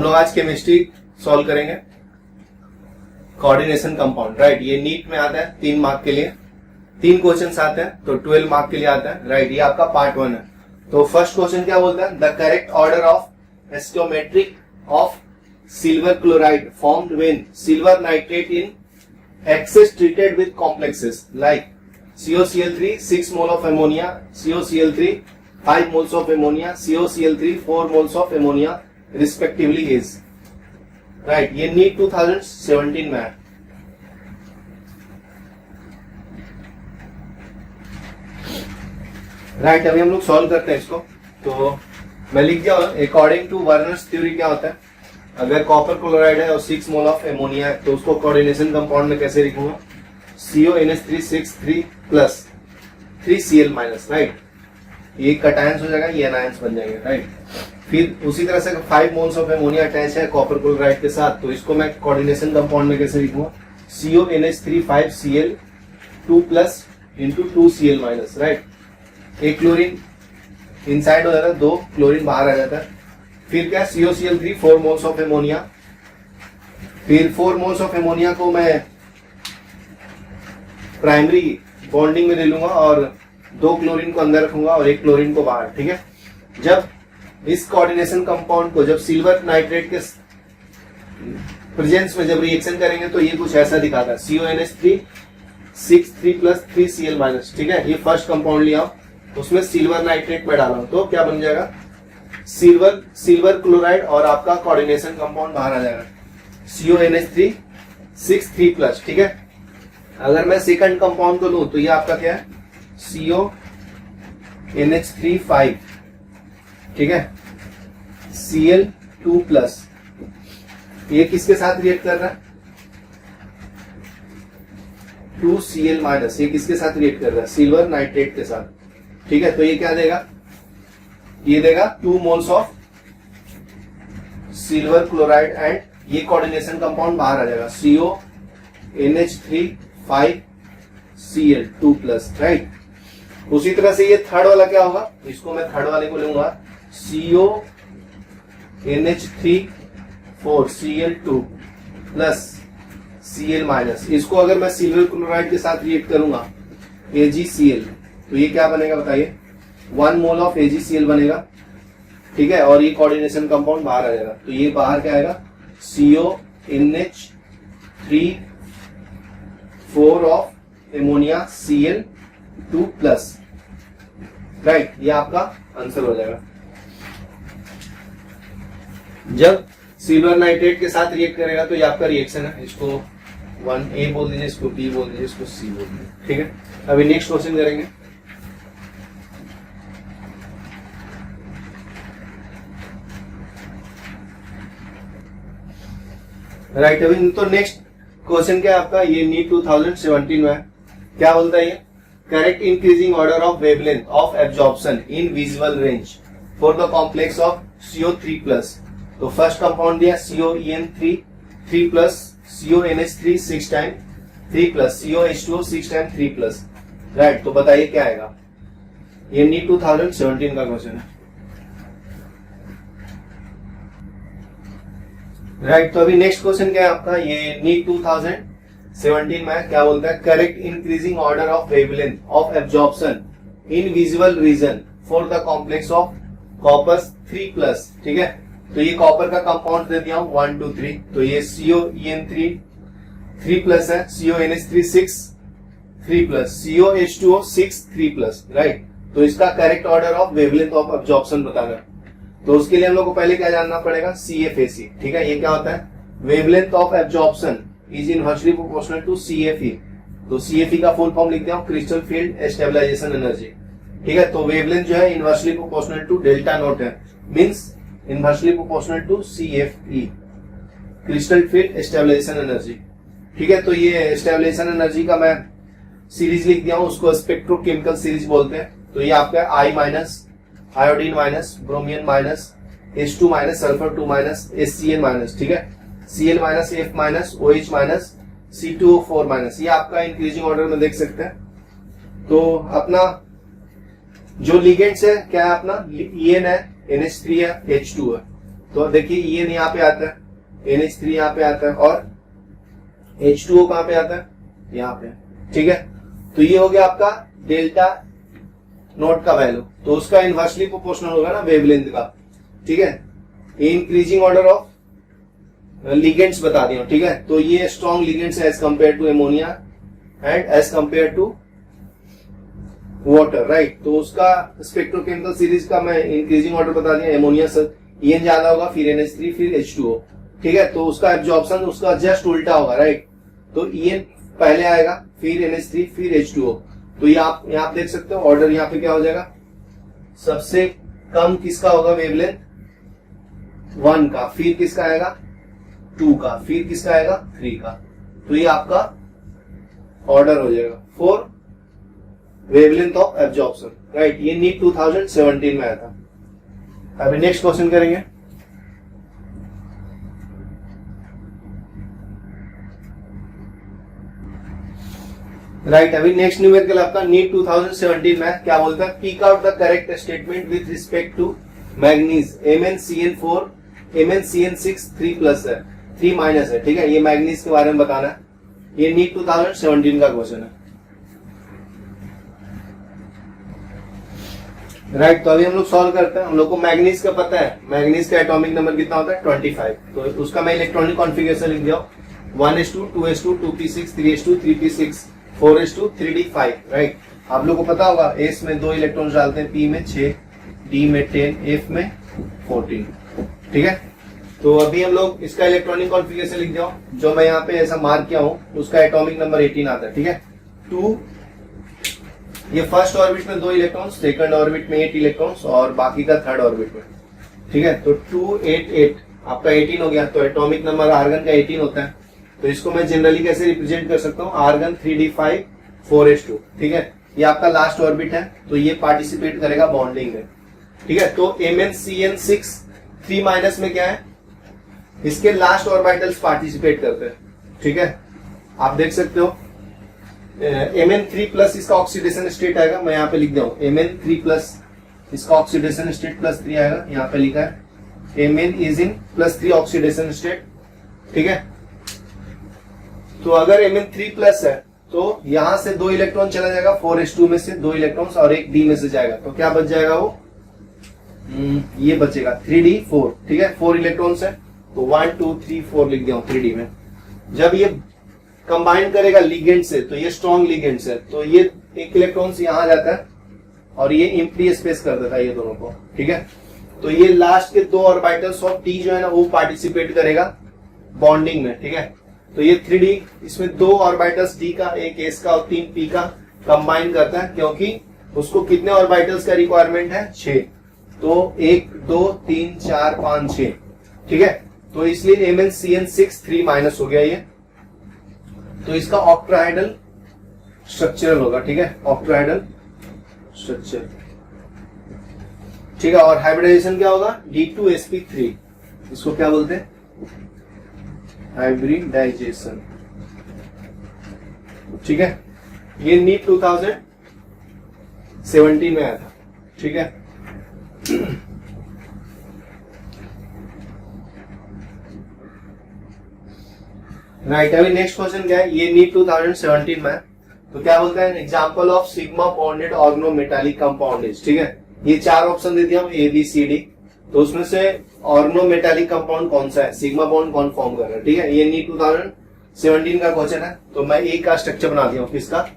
हम लोग आज केमिस्ट्री सॉल्व करेंगे, कोऑर्डिनेशन कंपाउंड, राइट। ये नीट में आता है 3 मार्क के लिए, 3 क्वेश्चंस आते हैं तो 12 मार्क के लिए आता है, राइट। ये आपका पार्ट 1 है। तो फर्स्ट क्वेश्चन क्या बोलता है, the correct order of stoichiometric of silver chloride formed when silver nitrate in excess treated with complexes like COCl3 6 mole of ammonia, COCl3 5 moles of ammonia, COCl3 4 moles of ammonia respectively is, right। ये NEET 2017 में है। Right, अभी हम लोग solve करते हैं इसको। तो मैं लिख दिया अकॉर्डिंग टू वर्नर्स थ्योरी क्या होता है, अगर कॉपर क्लोराइड है और 6 मोल ऑफ एमोनिया है तो उसको कोऑर्डिनेशन कंपाउंड में कैसे लिखूंगा, CONH3 plus 3Cl minus, right. ये कटायंस हो जाएगा, ये एनायंस बन जाएंगे, राइट। फिर उसी तरह से 5 मोल्स ऑफ एमोनिया अटैच है कॉपर क्लोराइड के साथ, तो इसको मैं कोऑर्डिनेशन कंपाउंड में कैसे लिखूंगा, CONH3 5Cl2 plus into 2Cl minus, right. एक क्लोरीन इनसाइड हो जाता है, 2 क्लोरीन बाहर आ जाता है। फिर क्या, COCl3 4 मोल्स ऑफ एमोनिया, फिर 4 मोल्स ऑफ एमोनिया को मैं प्राइमरी बॉन्डिंग में ले लूंगा और 2 क्लोरीन को अंदर रखूंगा और 1 क्लोरीन को बाहर, ठीक है। जब इस कोऑर्डिनेशन कंपाउंड को जब सिल्वर नाइट्रेट के प्रेजेंस में जब रिएक्शन करेंगे तो ये कुछ ऐसा दिखाता है, CONH3 6 प्लस 3Cl माइनस, ठीक है। ये फर्स्ट कंपाउंड लिया, उसमें सिल्वर नाइट्रेट में डाला तो क्या बन जाएगा, सिल्वर क्लोराइड और आपका कोऑर्डिनेशन कंपाउंड बाहर आ जाएगा, CONH3 6 प्लस, ठीक है। अगर मैं सेकंड कंपाउंड को लूं तो ये आपका क्या है, CONH3 5, ठीक है, Cl2 प्लस। ये किसके साथ रिएक्ट कर रहा है, 2Cl माइनस। ये किसके साथ रिएक्ट कर रहा है, सिल्वर नाइट्रेट के साथ, ठीक है। तो ये क्या देगा, ये देगा 2 moles of silver chloride and ये कोऑर्डिनेशन कंपाउंड बाहर आ जाएगा, CONH3 5Cl2 प्लस, राइट। उसी तरह से ये थर्ड वाला क्या होगा, इसको मैं थर्ड वाले को लूंगा, CONH3 4Cl2 plus Cl minus. इसको अगर मैं सिल्वर क्लोराइड के साथ रिएक्ट करूंगा AgCl, तो ये क्या बनेगा बताइए, 1 मोल ऑफ AgCl बनेगा, ठीक है। और ये कोऑर्डिनेशन कंपाउंड बाहर आ जाएगा, तो ये बाहर क्या आएगा, CONH3 4 of ammonia Cl2 plus, right. ये आपका आंसर हो जाएगा। जब सिल्वर नाइट्रेट के साथ रिएक्ट करेगा तो ये आपका रिएक्शन है, इसको 1A बोल दीजिए, इसको B बोल दीजिए, इसको C बोल दीजिए, ठीक है। अभी नेक्स्ट क्वेश्चन करेंगे। राइट, अभी तो नेक्स्ट क्वेश्चन क्या है आपका, ये नीट 2017 में है। क्या बोलता है ये, correct increasing order of wavelength of absorption in visual range for the complex of CO3 plus. तो फर्स्ट कंपाउंड दिया COEN3 3 plus, CONH3 6 time 3 plus, COH2O 6 time 3 plus, right. तो बताइए क्या आएगा, ये नीट 2017 का क्वेश्चन है, राइट। तो अभी नेक्स्ट क्वेश्चन क्या है आपका, ये नीट 2017 में क्या बोलता है, correct increasing order of wavelength of absorption in visual region for the complex of copper 3 plus, ठीक है। तो ये कॉपर का कंपाउंड दे दिया हूं 1 2 3, तो ये COEN3 3 प्लस है, CONH3 6 3 plus, COH2O 6 3 plus, right. तो इसका correct order of wavelength of absorption बताना, तो उसके लिए हम लोग को पहले क्या जानना पड़ेगा, CFAC, ठीक है। ये क्या होता है, wavelength of absorption is inversely proportional to CFE। तो CFE का फुल फॉर्म लिख दिया हूं, क्रिस्टल फील्ड स्टेबलाइजेशन एनर्जी, ठीक है। तो वेवलेंथ जो है inversely proportional to delta naught है, means inversely proportional to CFE, crystal field stabilisation energy, ठीक है। तो ये स्टेबलाइजेशन एनर्जी का मैं सीरीज लिख दिया हूं, उसको स्पेक्ट्रोकेमिकल सीरीज बोलते हैं। तो ये आपका I minus, iodine minus, ब्रोमियम minus, H2 minus, sulphur 2 minus, HCl minus, ठीक है। Cl minus, F minus, OH minus, C2O4 minus. ये आपका इंक्रीजिंग ऑर्डर में देख सकते हैं। तो अपना जो लिगेंड्स है क्या है, अपना EN है, NH3 है, H2 है, तो देखिए EN यहाँ पे आता है, NH3 यहाँ पे आता है और H2O कहाँ पे आता है, यहाँ पे। ठीक है, तो ये हो गया आपका डेल्टा नोट का वैल्यू, तो उसका इनवर्सली प्रोपोर्शनल होगा ना वेवलेंथ का। ठीक है, इंक्रीजिंग ऑर्डर ऑफ लिगेंड्स बता दिया। ठीक है, तो ये strong ligands as compare to ammonia and as compare to water, right. तो उसका स्पेक्ट्रोकेमिकल सीरीज का मैं इंक्रीजिंग ऑर्डर बता दिया। एमोनिया से EN ज्यादा होगा, फिर NH3, फिर H2O। ठीक है, तो उसका एब्जॉर्प्शन उसका जस्ट उल्टा होगा, राइट। तो EN पहले आएगा, फिर NH3, फिर H2O। तो ये आप यहाँ देख सकते हो ऑर्डर यहाँ पे क्या हो जाएगा, सबसे कम किसका होगा वेवलेंथ 1 का, फिर किसका आएगा 2 का, फिर किसका आएगा 3 का। तो ये आपका ऑर्डर हो जाएगा for wavelength of absorption, right. ये नीट 2017 में आया था। अभी नेक्स्ट क्वेश्चन करेंगे। राइट, अभी नेक्स्ट न्यूमेरिकल आपका नीट 2017 में क्या बोलता है, pick out the correct statement with respect to manganese MnCN4 MnCN6 3+ है, 3- है। ठीक है, ये मैग्नीज के बारे में बताना है। ये नीट 2017 का क्वेश्चन है, राइट। तो अभी हम लोग सॉल्व करते हैं। हम लोग को मैग्नीज का पता है, मैग्नीज का एटॉमिक नंबर कितना होता है 25। तो उसका मैं इलेक्ट्रॉनिक कॉन्फ़िगरेशन लिख दिया 1s2 2s2 2p6 3s2 3p6 4s2 3d5, right. आप लोग को पता होगा S में 2 इलेक्ट्रॉन्स डालते हैं, P में 6, D में 10, F में 14। ठीक है, तो अभी हम लोग इसका इलेक्ट्रॉनिक कॉन्फ़िगरेशन लिख दिया, जो मैं यहाँ पे ऐसा मार्क किया हूँ, उसका एटॉमिक नंबर 18 आता है। ठीक है, 2 ये फर्स्ट ऑर्बिट में 2 इलेक्ट्रॉन्स, सेकंड ऑर्बिट में 8 इलेक्ट्रॉन्स और बाकी का थर्ड ऑर्बिट में। ठीक है, तो 2 8 8 आपका 18 हो गया। तो एटॉमिक नंबर आर्गन का 18 होता है। तो इसको मैं जनरली कैसे रिप्रेजेंट कर सकता हूँ, आर्गन 3d5 4s2। ठीक है, ये आपका लास्ट ऑर्बिट है, तो ये पार्टिसिपेट करेगा बॉन्डिंग में। ठीक है, तो MnCN6 3- में क्या है, इसके लास्ट ऑर्बिटल्स पार्टिसिपेट करते हैं। ठीक है, आप देख सकते हो Mn3+ इसका ऑक्सीडेशन स्टेट आएगा, मैं यहाँ पे लिख दिया हूँ Mn3+ इसका ऑक्सीडेशन स्टेट +3 आएगा, यहाँ पे लिखा है Mn is in +3 oxidation state. ठीक है, तो अगर Mn3+ है तो यहां से 2 इलेक्ट्रॉन चला जाएगा, 4s2 में से 2 इलेक्ट्रॉन्स और एक D में से जाएगा, तो क्या बच जाएगा वो, ये बचेगा 3d4। ठीक है, 4 इलेक्ट्रॉन्स है, तो 1 2 3 4 लिख दिया हूं 3d में। जब ये कंबाइन करेगा लिगेंड से, तो ये स्ट्रॉन्ग लिगेंड है, तो ये एक इलेक्ट्रॉन यहाँ जाता है और ये एम्प्टी स्पेस कर देता है ये दोनों को। ठीक है, तो ये लास्ट के 2 ऑर्बिटल्स ऑफ टी जो है ना वो पार्टिसिपेट करेगा बॉन्डिंग में। ठीक है, तो ये 3d इसमें 2 ऑर्बिटल्स डी का, एक एस का और 3 पी का कंबाइन करता है, क्योंकि उसको कितने ऑर्बिटल्स का रिक्वायरमेंट है 6, तो 1 2 3 4 5 6। ठीक है, तो इसलिए MnCN6 3- हो गया ये, तो इसका ऑक्टाहेड्रल स्ट्रक्चरल होगा। ठीक है, ऑक्टाहेड्रल स्ट्रक्चर। ठीक है, और हाइब्रिडाइजेशन क्या होगा D2sp3, इसको क्या बोलते हैं हाइब्रिडाइजेशन। ठीक है, ये नीट 2017 में आया था। ठीक है, राइट। अभी नेक्स्ट क्वेश्चन क्या है, ये नीट 2017 में है, तो क्या बोलता है example of sigma bonded organometallic compound. ठीक है, ये 4 ऑप्शन दे दिया ABCD, तो उसमें से ऑर्गेनोमेटालिक कंपाउंड कौन सा है, सिग्मा बॉन्ड कौन फॉर्म कर रहा है। ठीक है, ये नीट 2017 का क्वेश्चन है, तो मैं एक का स्ट्रक्चर बना दिया हूं किसका,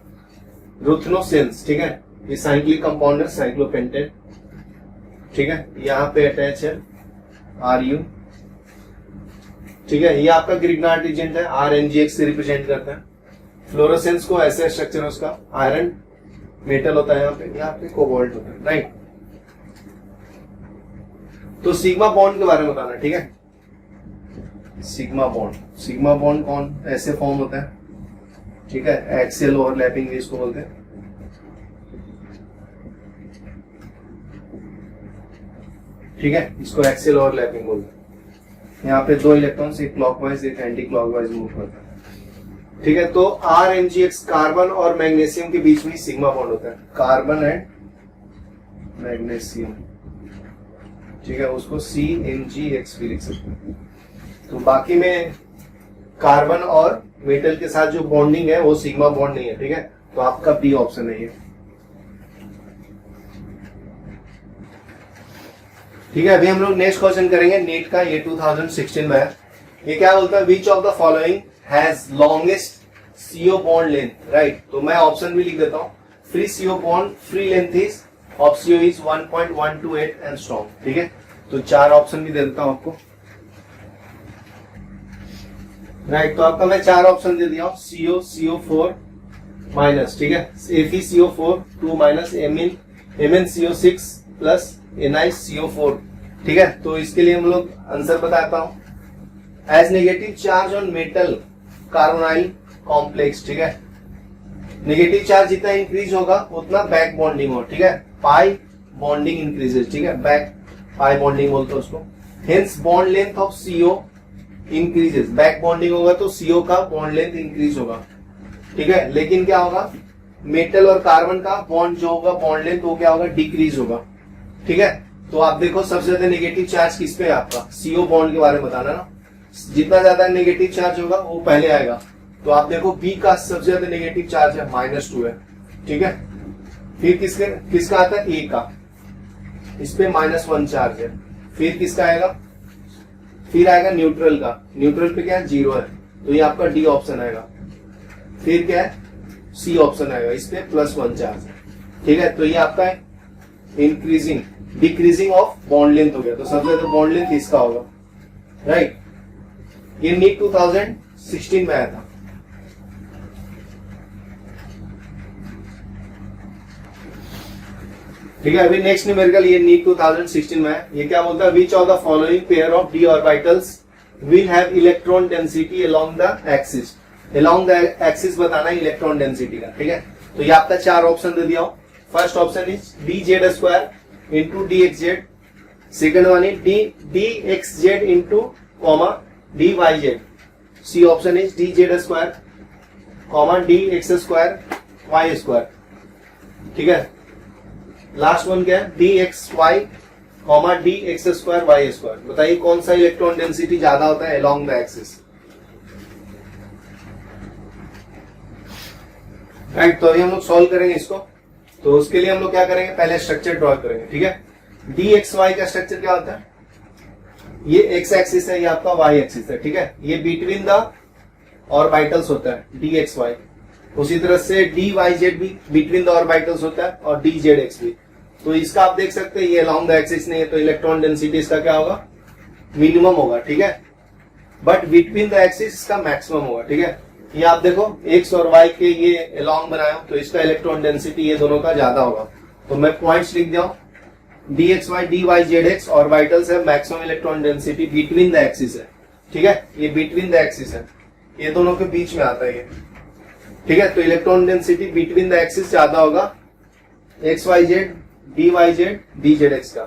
रुथनोसेंस। ठीक है, ये साइक्लिक कंपाउंड है, साइक्लोपेंटेन। ठीक है, यहाँ पे अटैच है RU। ठीक है, ये आपका ग्रिग्नार्ड एजेंट है, RNGX से रिप्रेजेंट करता है। फ्लोरोसेंस को ऐसे स्ट्रक्चर है उसका, आयरन मेटल होता है यहाँ पे कोबाल्ट होता है, राइट। तो सिग्मा बॉन्ड के बारे में बताना। ठीक है, सिग्मा बॉन्ड कौन ऐसे फॉर्म होता है। ठीक है, एक्सियल ओवरलैपिंग इसको बोलते हैं। ठीक है, इसको एक्सियल ओवरलैपिंग बोलते हैं। यहाँ पे 2 इलेक्ट्रॉन्स, एक क्लॉकवाइज एक एंटी क्लॉकवाइज मूव करता है। ठीक है, तो RNGX कार्बन और मैग्नीशियम के बीच में सिग्मा बॉन्ड होता है, कार्बन एंड मैग्नीशियम। ठीक है, उसको CnGX भी लिख सकते हैं। तो बाकी में कार्बन और मेटल के साथ जो बॉन्डिंग है वो सिग्मा बॉन्ड नहीं है, ठीक है, तो आपका बी ऑप्शन है ये। ठीक है, अभी हम लोग नेक्स्ट क्वेश्चन करेंगे नीट का, ये 2016 में है। ये क्या बोलता है, which of the following has longest CO bond length, right. तो मैं ऑप्शन भी लिख देता हूँ। Free CO bond free length is of CO is 1.128 angstrom, ठीक है। तो 4 ऑप्शन भी दे देता हूं आपको, राइट। तो आपका मैं 4 ऑप्शन दे दिया हूं, CO CO4 माइनस, ठीक है, FeCO4 2 minus MnCO6 plus NiCO4, ठीक है। तो इसके लिए हम लोग आंसर बताता हूं। As negative charge on metal carbonyl complex, ठीक है, नेगेटिव चार्ज जितना इंक्रीज होगा उतना बैक बॉन्डिंग हो, ठीक है, पाई बॉन्डिंग इंक्रीजेस, ठीक है, बैक पाई बॉन्डिंग बोलते हैं उसको। Hence bond length of CO increases, back bonding होगा तो CO का बॉन्ड लेंथ इंक्रीज होगा, ठीक है। लेकिन क्या होगा, मेटल और कार्बन का बॉन्ड जो होगा बॉन्ड लेंथ वो क्या होगा, डिक्रीज होगा, ठीक है। तो आप देखो सबसे ज्यादा नेगेटिव चार्ज किस पे है आपका, CO बॉन्ड के बारे में बताना ना, जितना ज्यादा नेगेटिव चार्ज होगा वो पहले आएगा। तो आप देखो बी का सबसे ज्यादा नेगेटिव चार्ज है -2 है, ठीक है। फिर किसका आता है, ए का, इस पे -1 चार्ज है। फिर किसका आएगा, फिर आएगा न्यूट्रल का, न्यूट्रल पे क्या है, 0 है, तो ये आपका डी ऑप्शन आएगा। फिर क्या है, सी ऑप्शन आएगा, इस पे +1 चार्ज है, ठीक है। तो ये आपका increasing decreasing of bond length हो गया। तो सबसे ज्यादा बॉन्ड लेंथ इसका होगा, राइट। ये नीट 2016 में आया था। ठीक है, अभी नेक्स्ट न्यूमेरिकल ये नीट 2016 में है। ये क्या बोलता है, which of the following pair of D orbitals will have electron density along the axis. Along the axis बताना है इलेक्ट्रॉन डेंसिटी का, ठीक है। तो ये आपका 4 ऑप्शन दे दिया हूं। First option is dz² into dxz, second one is dxz into comma dyz, C option is dz² comma dx² y², ठीक है। लास्ट वन क्या है, dxy कॉमा dx² y²। बताइए कौन सा इलेक्ट्रॉन डेंसिटी ज्यादा होता है अलोंग द एक्सिस, राइट। तो अभी हम लोग सॉल्व करेंगे इसको। तो उसके लिए हम लोग क्या करेंगे, पहले स्ट्रक्चर ड्रॉ करेंगे, ठीक है। dxy का स्ट्रक्चर क्या होता है, ये x एक्सिस है, ये आपका y एक्सिस है, ठीक है। ये बिटवीन द ऑर्बिटल्स होता है dxy। उसी तरह से dyz भी बिटवीन द ऑर्बिटल्स होता है और dzx भी। तो इसका आप देख सकते हैं ये अलोंग द एक्सिस नहीं है, तो इलेक्ट्रॉन डेंसिटी इसका क्या होगा, मिनिमम होगा, ठीक है। बट बिटवीन द एक्सिस इसका मैक्सिमम होगा, ठीक है। ये आप देखो x और y के ये अलोंग बनाया तो इसका इलेक्ट्रॉन डेंसिटी ये दोनों का ज्यादा होगा। तो मैं पॉइंट्स लिख दिया हूं, dxy dyzx ऑर्बिटल्स है, maximum electron density between the axis है, ठीक है। ये बिटवीन द एक्सिस है, ये दोनों के बीच में आता है ये, ठीक है। तो electron density between the axis ज्यादा होगा xyz dyz dzx का,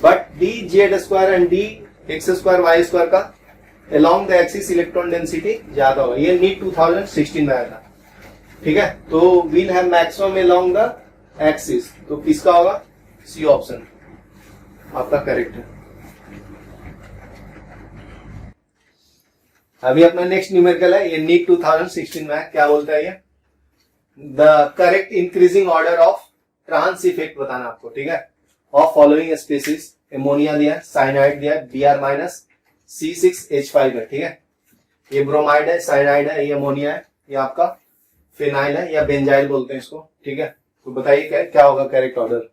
but dz² and dx² y² का along the axis electron density ज्यादा होगा। ये नीट 2016 में आया था, ठीक है। तो will have maximum along the axis, तो किसका होगा, सी ऑप्शन आपका करेक्ट है। अभी अपना नेक्स्ट न्यूमेरिकल है, ये नीट 2016 में है। क्या बोलता है ये, the correct increasing order of trans effect बताना आपको, ठीक है, ऑफ फॉलोइंग स्पीसीज। एमोनिया दिया, साइनाइड दिया, Br- C6H5 है, ठीक है। ये ब्रोमाइड है, साइनाइड है, ये अमोनिया है, ये आपका फिनाइल है या बेंजाइल बोलते हैं इसको, ठीक है। तो बताइए क्या होगा करेक्ट ऑर्डर।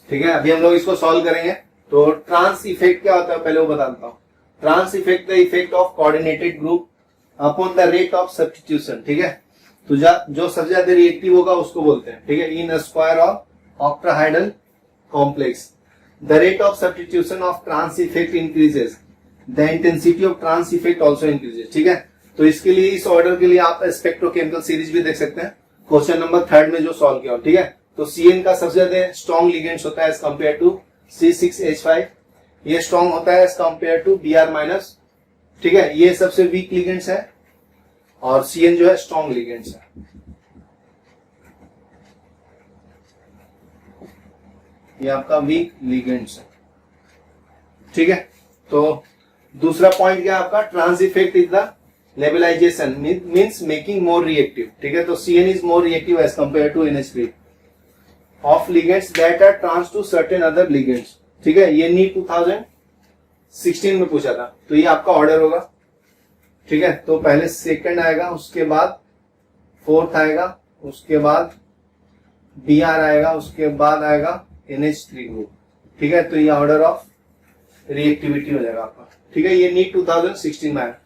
ठीक है, अभी हम लोग इसको सॉल्व करेंगे। तो ट्रांस इफेक्ट क्या होता है पहले वो बता देता हूं। Trans effect the effect of coordinated group upon the rate of substitution, ठीक है। तो जो सबसे ज्यादा रिएक्टिव होगा उसको बोलते हैं, ठीक है, in square of octahedral complex. The rate of substitution of trans effect increases, the intensity of trans effect also increases, ठीक है। तो इसके लिए इस ऑर्डर के लिए आप स्पेक्ट्रोकेमिकल सीरीज भी देख सकते हैं, क्वेश्चन नंबर 3 में जो सॉल्व किया, ठीक है। तो CN का सबसे ज्यादा स्ट्रॉन्ग लिगेंड्स होता है एज कम्पेयर टू C6H5, ये स्ट्रॉन्ग होता है एज कम्पेयर टू Br-, ठीक है। ये सबसे वीक लिगेंड्स है और CN जो है स्ट्रॉन्ग लिगेंड्स है। ये आपका वीक लिगेंड्स है, ठीक है। तो दूसरा पॉइंट क्या है आपका, trans effect is the labilisation means making more reactive, ठीक है। तो CN is more reactive as compare to NH3 of ligands that are trans to certain other ligands, ठीक है। ये नीट 2016 में पूछा था, तो ये आपका ऑर्डर होगा, ठीक है। तो पहले सेकंड आएगा, उसके बाद फोर्थ आएगा, उसके बाद BR आएगा, उसके बाद आएगा NH3 ग्रुप, ठीक है। तो ये ऑर्डर ऑफ रिएक्टिविटी हो जाएगा आपका, ठीक है। ये नीट 2016 में आया।